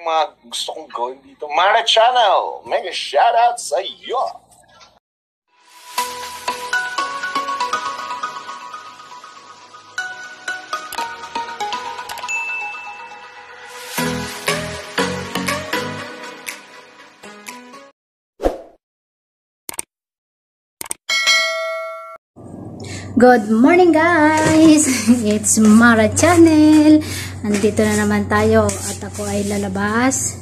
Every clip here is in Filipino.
mga gusto kong gawin dito. Mara Channel, mega shoutout sa iyo! Good morning guys! It's Mara Channel. Andito na naman tayo at ako ay lalabas.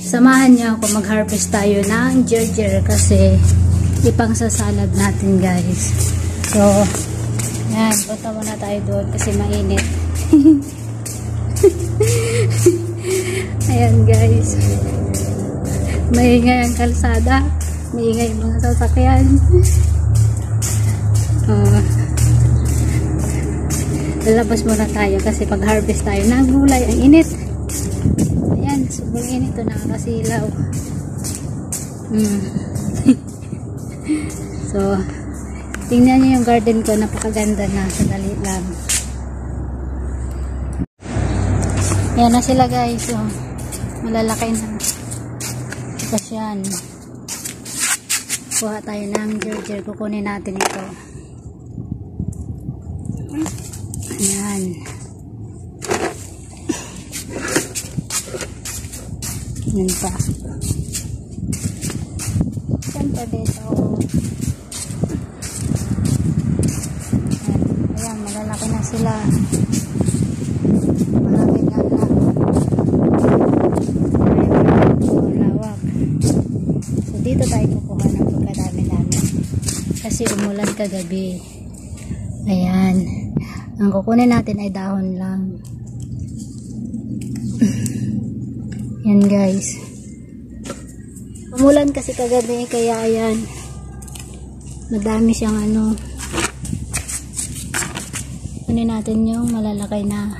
Samahan niyo ako mag-harvest tayo ng ginger kasi ipang sa salad natin guys. So, yan. Punta muna tayo doon kasi mainit. Ayan guys. Maingay ang kalsada. Maingay yung mga sasakyan. Lalabas muna tayo kasi pag-harvest tayo ng gulay. Ang init. Ayan, sobrang init ito. Nakakasilaw. So, tingnan nyo yung garden ko. Napakaganda na. Sandali lang. Ayan na sila guys. So, malalaki na. Tapos yan. Kuha tayo ng ginger. Kukunin natin ito. Ayan. Yan pa. Siyempre dito. Ayan. Malalaki na sila. Malaki na lang. Lawak. So dito tayo kukuha ng pagkadami-dami. Kasi umulan kagabi. Ayan. Ang kukunin natin ay dahon lang. Yan guys. Umulan kasi kagabi kaya ayan. Madami siyang ano. Kunin natin yung malalaki na.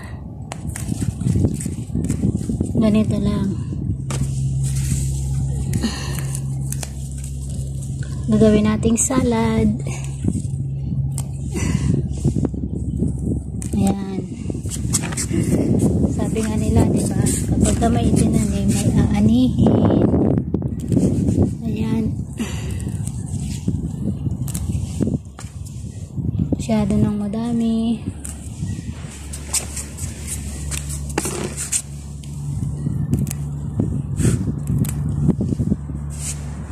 Ganito lang. Gagawin nating salad. Ayan. Sabi nga nila, diba? Kapag ka may itinanim, may aanihin. Ayan. Masyado nang madami.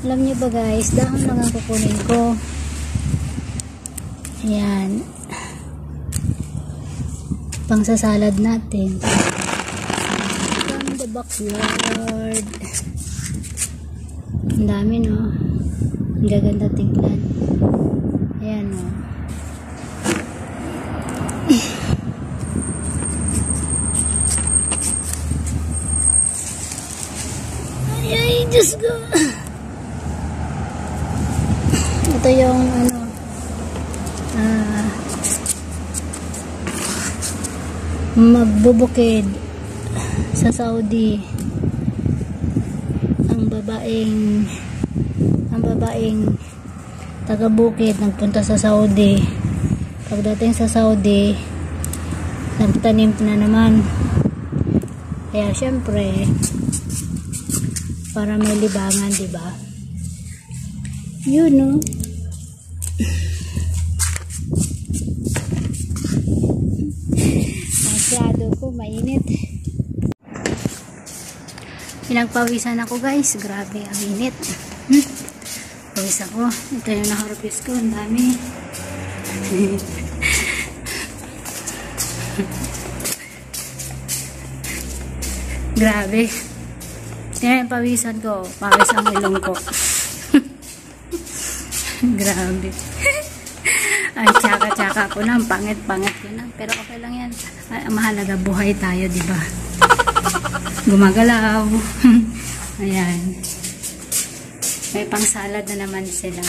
Alam niyo ba guys, dahon lang ang kukunin ko. Ayan. Pang sa salad natin. From the backyard. Ang dami no. Ang gaganda tingnan. Ayan no. Ay, Diyos ko. Ito yung ano magbubukid sa Saudi ang babaeng taga-bukid nagpunta sa Saudi. Pagdating sa Saudi nagtanim na naman, kaya syempre para may libangan, diba? Yun no. Masyado ko mainit. Pinagpawisan ako guys, grabe ang init. Pawis ako. Ito yung na-harvest ko, ang dami. Grabe. Tingnan yung pawisan ko, pawis ang ilong ko. Grabe. Ang tsaka-tsaka ko na, pangit-pangit ko na. Pero okay lang yan. Mahalaga buhay tayo, diba? Gumagalaw. Ayan. May pang salad na naman sila.